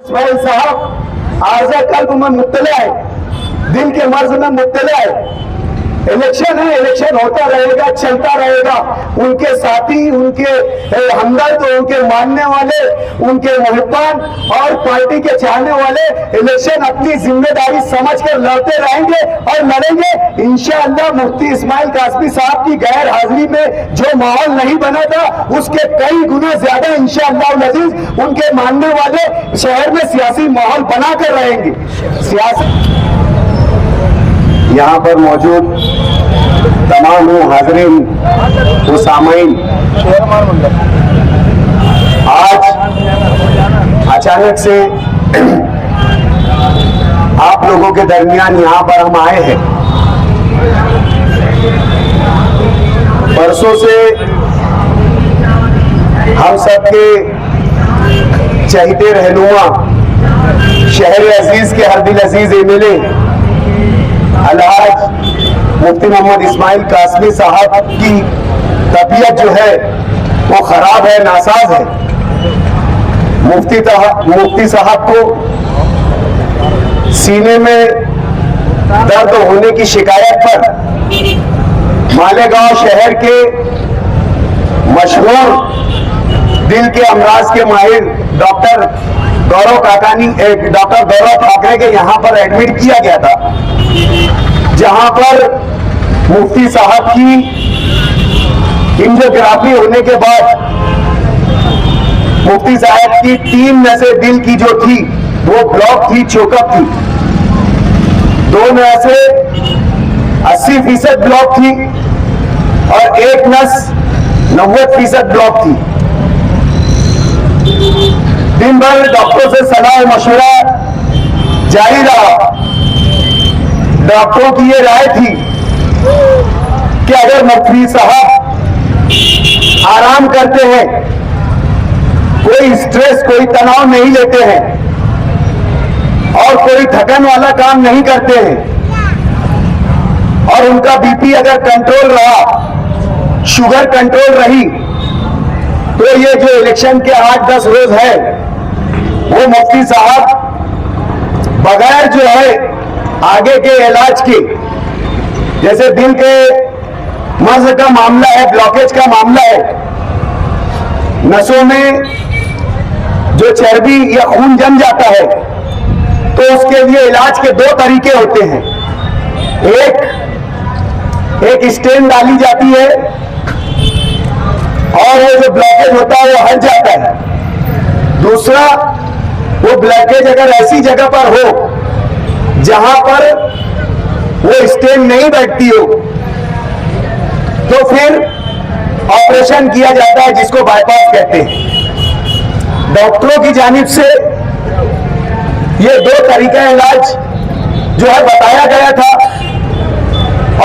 इस्माइल साहब आर्जा कल्ब में मुब्तला है, दिल के मर्ज में मुब्तला है। इलेक्शन है, इलेक्शन होता रहेगा, चलता रहेगा। उनके साथी, उनके हमदर्द, उनके मानने वाले, उनके मुहिब्बान और पार्टी के चाहने वाले इलेक्शन अपनी जिम्मेदारी समझकर लड़ते रहेंगे और लड़ेंगे इंशाअल्लाह। मुफ्ती इस्माइल कासमी साहब की गैर हाजिरी में जो माहौल नहीं बना था, उसके कई गुना ज्यादा इंशाअल्लाह अजीज उनके मानने वाले शहर में सियासी माहौल बनाकर रहेंगे। सियासी यहाँ पर मौजूद तमाम हाज़रीन व सामीन, आज अचानक से आप लोगों के दरमियान यहाँ पर हम आए हैं। परसों से हम सबके चहीते रहनुमा, शहर अजीज के हर दिल अजीज एमएलए अलहाज मुफ्ती मोहम्मद इस्माइल कासमी साहब की तबीयत जो है वो खराब है, नासाज है। मुफ्ती साहब को सीने में दर्द होने की शिकायत पर मालेगांव शहर के मशहूर दिल के अमराज के माहिर डॉक्टर गौरव ठाकरे के यहाँ पर एडमिट किया गया था, जहां पर मुफ्ती साहब की एंजियोग्राफी होने के बाद मुफ्ती साहब की 3 नसें दिल की जो थी वो ब्लॉक थी, चोकअप थी। 2 नसें 80% ब्लॉक थी और 1 नस 90% ब्लॉक थी। दिन भर डॉक्टरों से सलाह मशवरा जारी रहा। डॉक्टरों की ये राय थी कि अगर मुफ्ती साहब आराम करते हैं, कोई स्ट्रेस, कोई तनाव नहीं लेते हैं और कोई थकन वाला काम नहीं करते हैं और उनका बीपी अगर कंट्रोल रहा, शुगर कंट्रोल रही, तो ये जो इलेक्शन के 8-10 रोज है वो मुफ्ती साहब बगैर जो है आगे के इलाज के, जैसे दिल के मर्ज का मामला है, ब्लॉकेज का मामला है, नसों में जो चर्बी या खून जम जाता है, तो उसके लिए इलाज के 2 तरीके होते हैं। एक स्टेन डाली जाती है और वो जो ब्लॉकेज होता है वो हट जाता है। दूसरा, वो ब्लॉकेज अगर ऐसी जगह पर हो जहां पर वो स्टेन नहीं बैठती हो, तो फिर ऑपरेशन किया जाता है, जिसको बाईपास कहते हैं। डॉक्टरों की जानिब से ये 2 तरीका इलाज जो है बताया गया था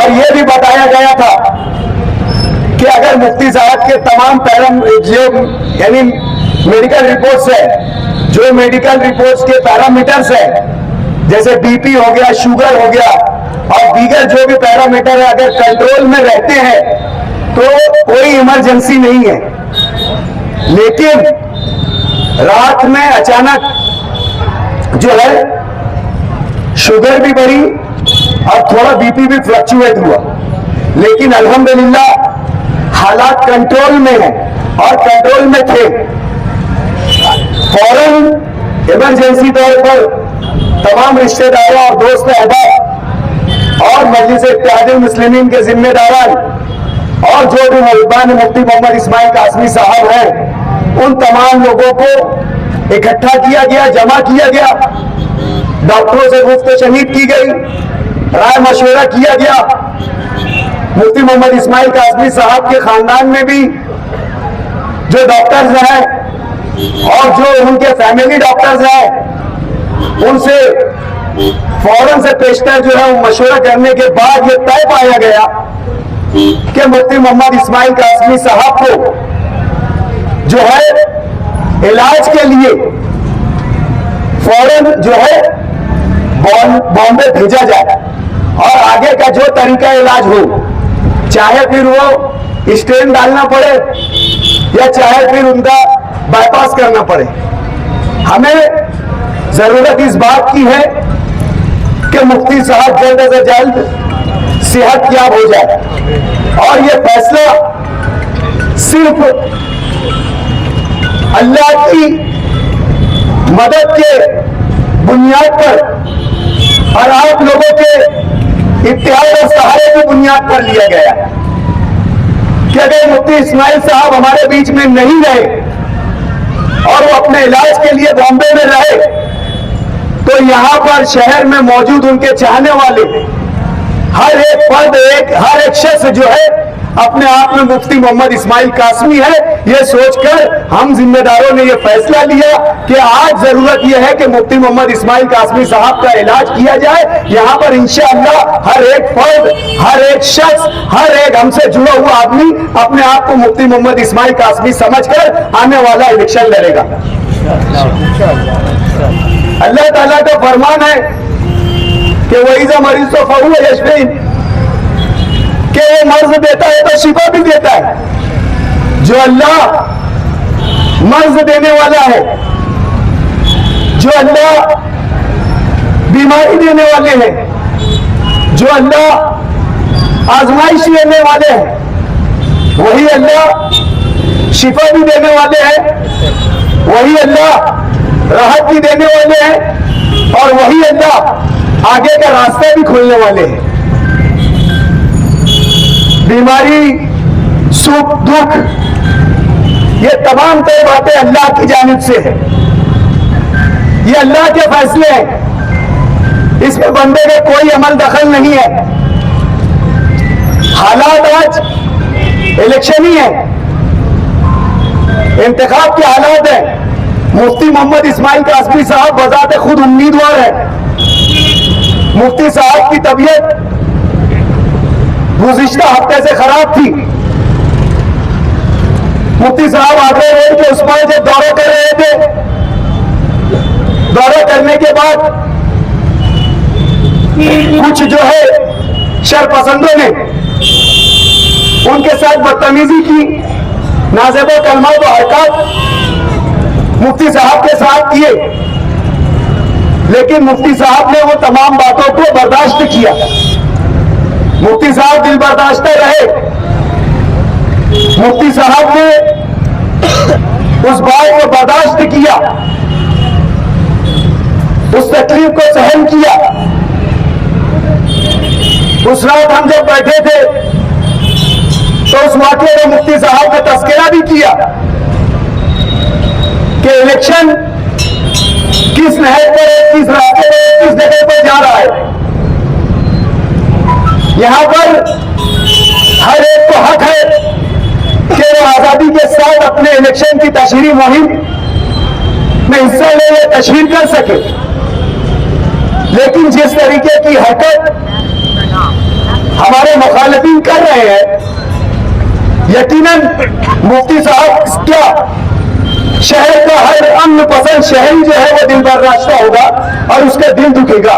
और ये भी बताया गया था कि अगर मुफ्ती साहब के तमाम यानी मेडिकल रिपोर्ट्स है, जो मेडिकल रिपोर्ट्स के पैरामीटर्स है, जैसे बीपी हो गया, शुगर हो गया और दीगर जो भी पैरामीटर है, अगर कंट्रोल में रहते हैं तो कोई इमरजेंसी नहीं है। लेकिन रात में अचानक जो है शुगर भी बढ़ी और थोड़ा बीपी भी फ्लक्चुएट हुआ, लेकिन अल्हम्दुलिल्लाह हालात कंट्रोल में है और कंट्रोल में थे। फौरन इमरजेंसी तौर पर तमाम रिश्तेदारों और दोस्त अहबाब और मजलिस इत्तेहादुल मुस्लिमीन के जिम्मेदारान और जो भी मुहिब्बान मुफ्ती मोहम्मद इस्माइल कासमी साहब हैं, उन तमाम लोगों को इकट्ठा किया गया, जमा किया गया, डॉक्टरों से गुफ्त शनीद की गई, राय मशवरा किया गया। मुफ्ती मोहम्मद इस्माइल कासमी साहब के खानदान में भी जो डॉक्टर्स हैं और जो उनके फैमिली डॉक्टर्स हैं, उनसे फौरन से पेशतर जो है वो मशवरा करने के बाद ये तय पाया गया कि मुफ्ती मोहम्मद इस्माइल कासमी साहब को जो है इलाज के लिए फौरन जो है बॉम्बे भेजा जाए और आगे का जो तरीका इलाज हो, चाहे फिर वो स्टेन डालना पड़े या चाहे फिर उनका बाईपास करना पड़े, हमें जरूरत इस बात की है कि मुफ्ती साहब जल्द से जल्द सेहतयाब हो जाए और ये फैसला सिर्फ अल्लाह की मदद के बुनियाद पर और आप लोगों के इत्तेहाद और सहारे की बुनियाद पर लिया गया कि अगर मुफ्ती इस्माइल साहब हमारे बीच में नहीं रहे और वो अपने इलाज के लिए बॉम्बे में रहे तो यहां पर शहर में मौजूद उनके चाहने वाले हर एक फर्द हर एक शख्स जो है अपने आप में मुफ्ती मोहम्मद इस्माइल कासमी है, ये सोचकर हम जिम्मेदारों ने ये फैसला लिया कि आज जरूरत यह है कि मुफ्ती मोहम्मद इस्माइल कासमी साहब का इलाज किया जाए। यहां पर इंशाअल्लाह हर एक फर्द, हर एक शख्स, हर एक हमसे जुड़ा हुआ आदमी अपने आप को मुफ्ती मोहम्मद इस्माइल कासमी समझकर आने वाला इलेक्शन लड़ेगा। अल्लाह ताला का फरमान है कि वहीजा मरीज तो फहू यशफीन, कि वो मर्ज देता है तो शिफा भी देता है। जो अल्लाह मर्ज देने वाला है, जो अल्लाह बीमारी देने वाले हैं, जो अल्लाह आजमाइश लेने वाले हैं, वही अल्लाह शिफा भी देने वाले हैं, वही अल्लाह राहत भी देने वाले हैं और वही अल्लाह आगे का रास्ता भी खोलने वाले हैं। बीमारी, सुख, दुख, ये तमाम तय बातें अल्लाह की जानिब से है, ये अल्लाह के फैसले हैं, इसमें बंदे का कोई अमल दखल नहीं है। हालात आज इलेक्शन ही है, इंतखाब के हालात है। मुफ्ती मोहम्मद इस्माइल कासमी साहब बजाते खुद उम्मीदवार है। मुफ्ती साहब की तबीयत गुज़िश्ता हफ्ते से खराब थी। मुफ्ती साहब आगे रोड के उस पर जब दौरा कर रहे थे, दौरा करने के बाद कुछ जो है शरपसंदों ने उनके साथ बदतमीजी की, नाज़ेब कलमा व हरकत मुफ्ती साहब के साथ किए, लेकिन मुफ्ती साहब ने वो तमाम बातों को बर्दाश्त किया। मुफ्ती साहब दिल बर्दाश्त रहे। मुफ्ती साहब ने उस बात को बर्दाश्त किया, उस तकलीफ को सहन किया। उस रात हम जब बैठे थे तो उस वाक़े में मुफ्ती साहब का तस्करा भी किया कि इलेक्शन किस नहर पर, किस रास्ते पर, किस जगह पर जा रहा है। यहां पर हर एक को हक है कि वो आजादी के साथ अपने इलेक्शन की तशहीरी मुहिम में हिस्सा ले, तशहीर कर सके, लेकिन जिस तरीके की हरकत हमारे मुखालिफिन कर रहे हैं, यकीनन मुफ्ती साहब क्या शहर का हर अमन पसंद शहरी जो है वो दिल बर्दाश्त होगा और उसका दिल दुखेगा।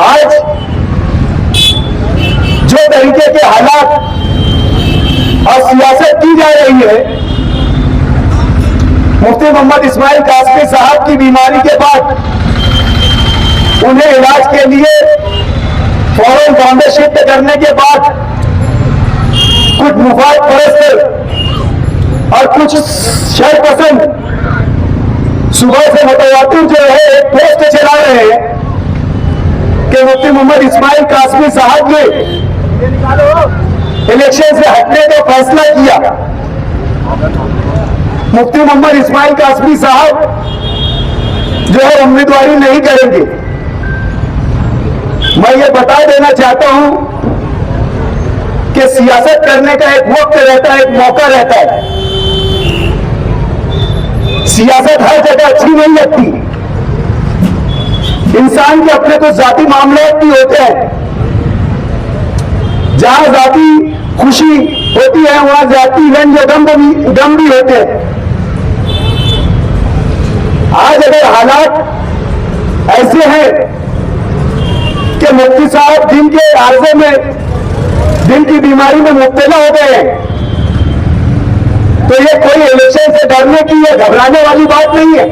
आज जो तरीके के हालात और सियासत की जा रही है, मुफ्ती मोहम्मद इस्माइल कासमी साहब की बीमारी के बाद उन्हें इलाज के लिए फौरन बॉम्बे शिफ्ट करने के बाद कुछ मुफाद परस्त और कुछ शरपसंद सुबह से मुतवातिर जो है एक पोस्ट चला रहे हैं कि मुफ्ती मोहम्मद इस्माइल कासमी साहब ने इलेक्शन से हटने का फैसला किया। मुफ्ती मोहम्मद इस्माइल कासमी साहब जो है उम्मीदवारी नहीं करेंगे। मैं ये बता देना चाहता हूं कि सियासत करने का एक वक्त रहता है, एक मौका रहता है। सियासत हर जगह अच्छी नहीं लगती। इंसान के अपने कुछ जाती मामले भी होते हैं, जहां जाती खुशी होती है वहां जाती रंज गम भी होते हैं। आज अगर हालात ऐसे हैं कि मुफ्ती साहब दिन के आर्जे में, दिल की बीमारी में मुब्तला हो गए हैं, तो ये कोई इलेक्शन से डरने की या घबराने वाली बात नहीं है।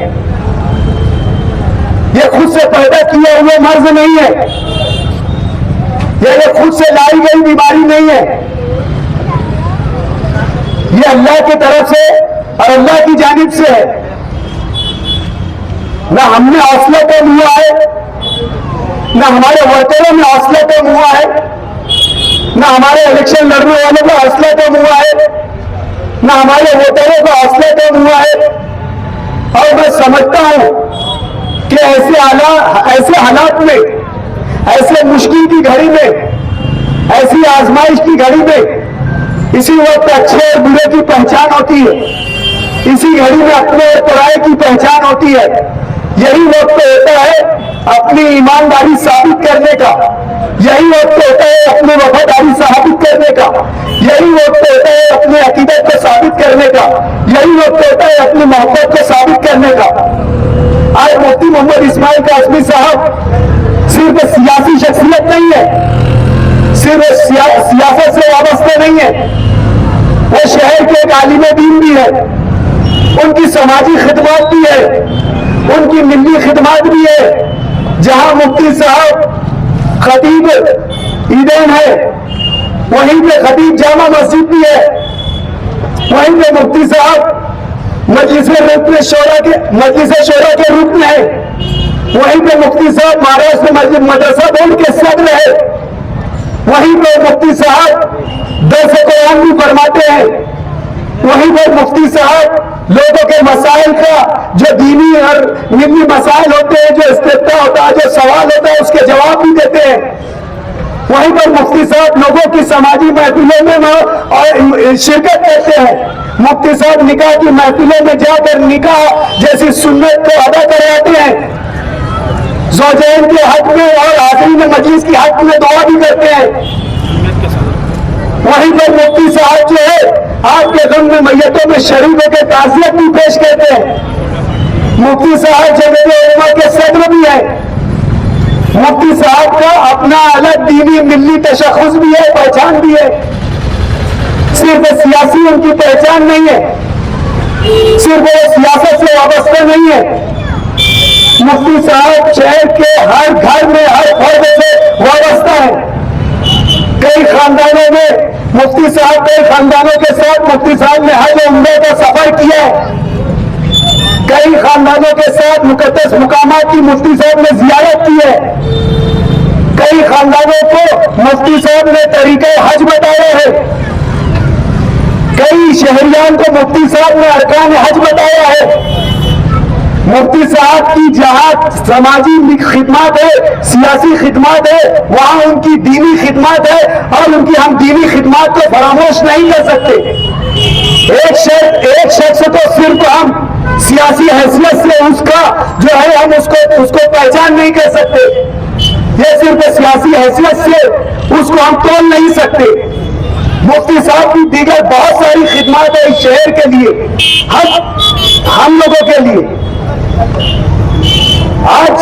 ये खुद से पैदा किया हुआ मर्ज नहीं है, ये खुद से लाई गई बीमारी नहीं है। ये अल्लाह की तरफ से और अल्लाह की जानिब से है। ना हमने हौसला कम हुआ है, ना हमारे वर्करों में हौसला कम हुआ है, ना हमारे इलेक्शन लड़ने वालों का हौसला कम हुआ है, ना हमारे वोटरों का हौसला कम हुआ है। और मैं समझता हूं कि ऐसे हालात में, ऐसे मुश्किल की घड़ी में, ऐसी आजमाइश की घड़ी में इसी वक्त अच्छे और बुरे की पहचान होती है। इसी घड़ी में अपने और पराये की पहचान होती है। यही वक्त होता है अपनी ईमानदारी साबित करने का, यही वक्त होता है अपनी वफादारी साबित करने का, यही वक्त होता है अपने अकीदत को साबित करने का, यही वक्त होता है अपनी मोहब्बत को साबित करने का। आज मुफ्ती मोहम्मद इस्माइल कासमी साहब सिर्फ सियासी शख्सियत नहीं है, सिर्फ सियासत से वाबस्ता नहीं है, वो शहर के एक आलिम दीन भी है। उनकी समाजी खिदमत भी है, उनकी मिली खिदमत भी है। जहां मुफ्ती साहब खतीब ईदैन है, वहीं पे खतीब जामा मस्जिद भी है। वहीं पे मुफ्ती साहब मजलिस शोरा के रुकन है। वहीं पे मुफ्ती साहब महाराष्ट्र मदरसा बोर्ड के सदर है। वहीं पे मुफ्ती साहब दर्स कुरान भी फरमाते हैं। वहीं पर मुफ्ती साहब लोगों के मसाइल का, जो दीनी और मिली मसाइल होते हैं, जो इस्तिफ्ता होता है, जो सवाल होता है, उसके जवाब भी देते हैं। वहीं पर मुफ्ती साहब लोगों की समाजी महफिलों में और शिरकत करते हैं। मुफ्ती साहब निकाह की महफिलों में जाकर निकाह जैसी सुन्नत को अदा करवाते हैं। ज़ौजैन के हक में और हाज़रीन मजलिस के हक में दुआ भी करते हैं। वहीं पर मुफ्ती साहब जो है आपके गम में मैयतों में शरीक होकर ताज़ियत भी पेश करते हैं। मुफ्ती साहब जमीयत उलमा के सदर भी है। मुफ्ती साहब का अपना अलग दीनी मिली तशख़्ख़ुस भी है, पहचान भी है। सिर्फ सियासी उनकी पहचान नहीं है, सिर्फ वो सियासत से वाबस्ता नहीं है। मुफ्ती साहब शहर के हर घर में, हर फर्द से वाबस्ता है। कई खानदानों में मुफ्ती साहब, कई खानदानों के साथ मुफ्ती साहब ने हज उम्रे का सफर किया है। कई खानदानों के साथ मुकद्दस मुकामात की मुफ्ती साहब ने जियारत की है। कई खानदानों को मुफ्ती साहब ने तरीके हज बताया है। कई शहरियान को मुफ्ती साहब ने अरकान हज बताया है। मुफ्ती साहब की जहां समाजी खिदमत है, सियासी खिदमत है, वहां उनकी दीनी खिदमत है और उनकी हम दीनी खिदमत को फरामोश नहीं कर सकते। एक शख्स को सिर्फ हम सियासी हैसियत से उसका जो है हम उसको पहचान नहीं कर सकते। ये सिर्फ सियासी हैसियत से उसको हम तोल नहीं सकते। मुफ्ती साहब की दीगर बहुत सारी खिदमत है इस शहर के लिए, हम लोगों के लिए। आज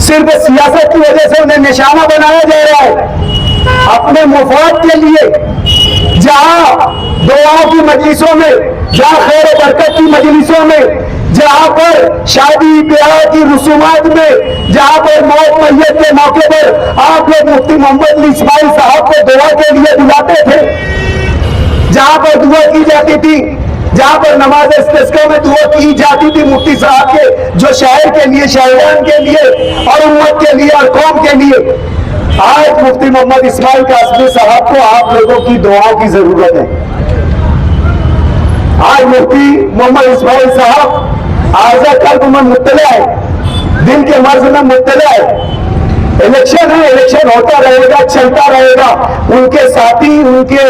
सिर्फ सियासत की वजह से उन्हें निशाना बनाया जा रहा है अपने मुफाद के लिए। जहां दुआओं की मजलिसों में, जहां खैर और बरकत की मजलिसों में, जहां पर शादी ब्याह की रसूमात में, जहां पर मौत मैयत के मौके पर आप लोग मुफ्ती मोहम्मद इस्माइल साहब को दुआ के लिए बुलाते थे, जहां पर दुआ की जाती थी, जहां पर नमाज इस्तिस्का में दुआ की जाती थी मुफ्ती साहब के, जो शहर के लिए, शहरियान के लिए और उम्मत के लिए और कौम के लिए। आज मुफ्ती मोहम्मद इस्माइल कासमी साहब को आप लोगों की दुआओं की जरूरत है। आज मुफ्ती मोहम्मद इस्माइल साहब आज़ा कल्ब में मुब्तला है, दिल के मर्ज में मुब्तला है। इलेक्शन है, इलेक्शन होता रहेगा, चलता रहेगा। उनके साथी, उनके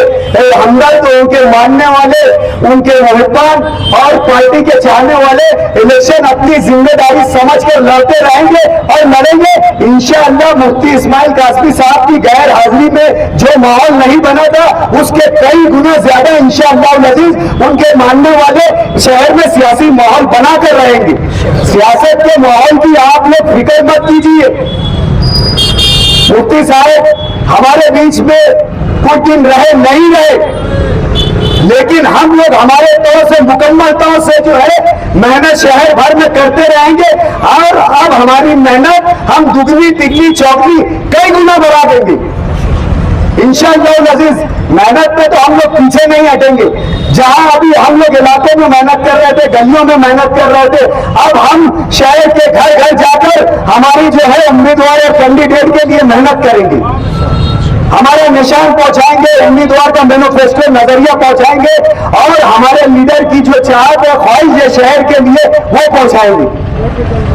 हमदर्द, उनके मानने वाले, उनके मुहिब्बान और पार्टी के चाहने वाले इलेक्शन अपनी जिम्मेदारी समझकर लड़ते रहेंगे और लड़ेंगे इंशाअल्लाह। मुफ्ती इस्माइल कासमी साहब की गैर हाजिरी में जो माहौल नहीं बना था, उसके कई गुना ज्यादा इंशाअल्लाह अज़ीज उनके मानने वाले शहर में सियासी माहौल बनाकर रहेंगे। सियासत के माहौल की आप लोग फिक्र मत कीजिए। मुफ्ती साहब हमारे बीच में कुछ दिन रहे नहीं रहे, लेकिन हम लोग हमारे तौर से मुकम्मल तौर से जो है मेहनत शहर भर में करते रहेंगे और अब हमारी मेहनत हम दुगनी तिगनी चौगनी कई गुना बढ़ा देंगे इंशाअल्लाह अजीज। मेहनत पे तो हम लोग पीछे नहीं हटेंगे। जहां अभी हम लोग इलाके में मेहनत कर रहे थे, गलियों में मेहनत कर रहे थे, अब हम शहर के घर घर जाकर हमारी जो है उम्मीदवार और कैंडिडेट के लिए मेहनत करेंगे, हमारे निशान पहुंचाएंगे, उम्मीदवार का मैनिफेस्टो नजरिया पहुंचाएंगे और हमारे लीडर की जो चाहत है ख्वाहिश है शहर के लिए वो पहुंचाएंगे।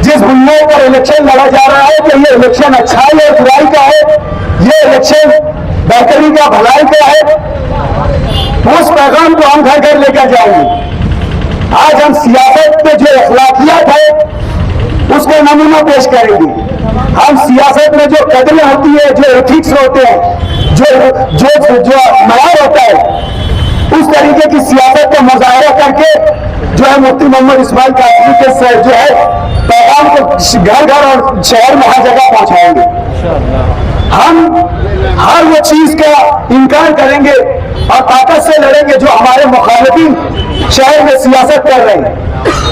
जिस बुनियाद पर इलेक्शन लड़ा जा रहा है कि ये इलेक्शन अच्छाई और बुराई का है, ये इलेक्शन बेहतरी का भलाई का है, उस पैगाम को हम घर घर लेकर जाएंगे। आज हम सियासत में जो अखलाकियात है उसको नमूना पेश करेंगे। हम सियासत में जो कदरें होती है, जो एथिक्स होते हैं, जो मयार होता है, उस तरीके की सियासत का मुजाहरा करके जो है मुफ्ती मोहम्मद इस्माइल कासमी के जो है पैगाम को घर घर और शहर में हर जगह पहुंचाएंगे। हम हर वो चीज का इनकार करेंगे और ताकत से लड़ेंगे जो हमारे मुखालिफिन शहर में सियासत कर रहे हैं,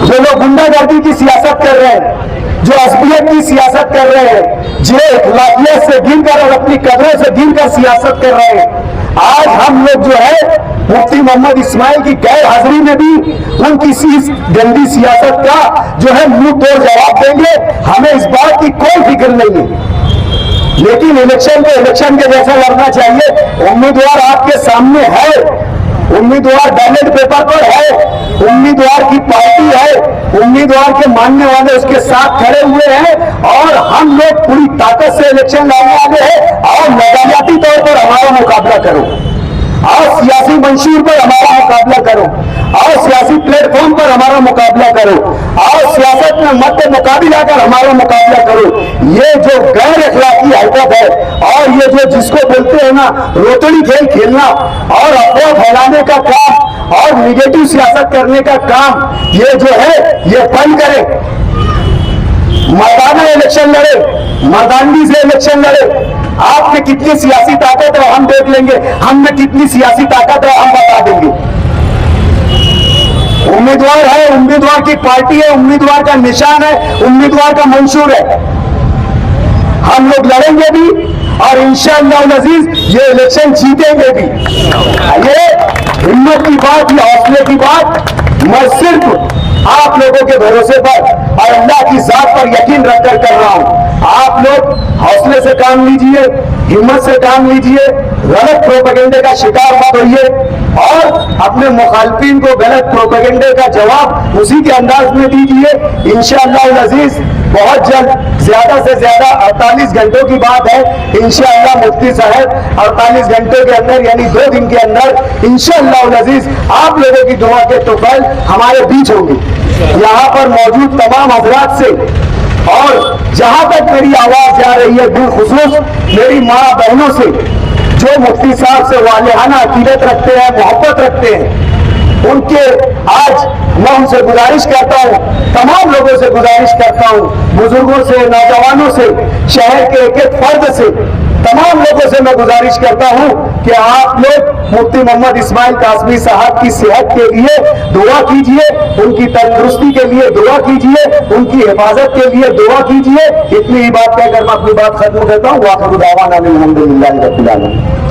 जो लोग गुंडागर्दी की सियासत कर रहे हैं, जो असबियत की सियासत कर रहे हैं, जो अखलाकियत से गिनकर और अपनी कदरों से गिनकर सियासत कर रहे हैं। आज हम लोग जो है मुफ्ती मोहम्मद इस्माइल की गैर हाजिरी में भी उनकी इस गंदी सियासत का जो है मुंह तोड़ जवाब देंगे। हमें इस बात की कोई फिक्र नहीं है, लेकिन इलेक्शन को इलेक्शन के जैसा लड़ना चाहिए। उम्मीदवार आपके सामने है, उम्मीदवार बैलेट पेपर पर है, उम्मीदवार की पार्टी है, उम्मीदवार के मानने वाले उसके साथ खड़े हुए हैं और हम लोग पूरी ताकत से इलेक्शन लड़ने वाले हैं। और नजरियाती तौर पर हमारा मुकाबला करो, और सियासी मंशूर पर हमारा मुकाबला करो, और सियासी प्लेटफॉर्म पर हमारा मुकाबला करो, और सियासत में मत मुकाबला कर हमारा मुकाबला करो। ये जो गैर अखलाकी हरकत है और ये जो जिसको बोलते हैं ना रोतड़ी खेल खेलना और अफवाह फैलाने का काम और निगेटिव सियासत करने का काम, ये जो है ये बंद करें। मर्दाना इलेक्शन लड़े, मर्दानगी से इलेक्शन लड़े। आप में कितनी सियासी ताकत है हम देख लेंगे, हम में कितनी सियासी ताकत है हम बता देंगे। उम्मीदवार है, उम्मीदवार की पार्टी है, उम्मीदवार का निशान है, उम्मीदवार का मंशूर है। हम लोग लड़ेंगे भी और इंशाअल्लाह अजीज ये इलेक्शन जीतेंगे भी। ये हिम्मत की बात, ये हौसले की बात मैं सिर्फ आप लोगों के भरोसे पर और अल्लाह की जात पर यकीन रखकर कर रहा हूं। आप लोग हौसले से काम लीजिए, हिम्मत से काम लीजिए, गलत प्रोपेगेंडे का शिकार मत होइए और अपने मुखालिफिन को गलत प्रोपेगेंडे का जवाब उसी के अंदाज में दीजिए। इंशाअल्लाह अजीज बहुत जल्द, ज्यादा से ज्यादा 48 घंटों की बात है, इंशाअल्लाह मुफ्ती साहब 48 घंटों के अंदर यानी 2 दिन के अंदर इंशाअल्लाह अजीज आप लोगों की दुआ के तौफीक हमारे बीच होंगी। यहाँ पर मौजूद तमाम हजरात से और जहां तक मेरी आवाज जा रही है, बिलखुसूस मेरी माँ बहनों से जो मुफ्ती साहब से वालिहाना अकीदत रखते हैं, मोहब्बत रखते हैं, उनके आज मैं उनसे गुजारिश करता हूं, तमाम लोगों से गुजारिश करता हूं, बुजुर्गों से, नौजवानों से, शहर के एक एक फर्द से, तमाम लोगों से मैं गुजारिश करता हूं कि आप लोग मुफ्ती मोहम्मद इस्माइल कासमी साहब की सेहत के लिए दुआ कीजिए, उनकी तंदुरुस्ती के लिए दुआ कीजिए, उनकी हिफाजत के लिए दुआ कीजिए। इतनी ही बात कहकर मैं अपनी बात खत्म करता हूँ। वाखिर दावाना अनिल हम्दुलिल्लाहि रब्बिल आलमीन।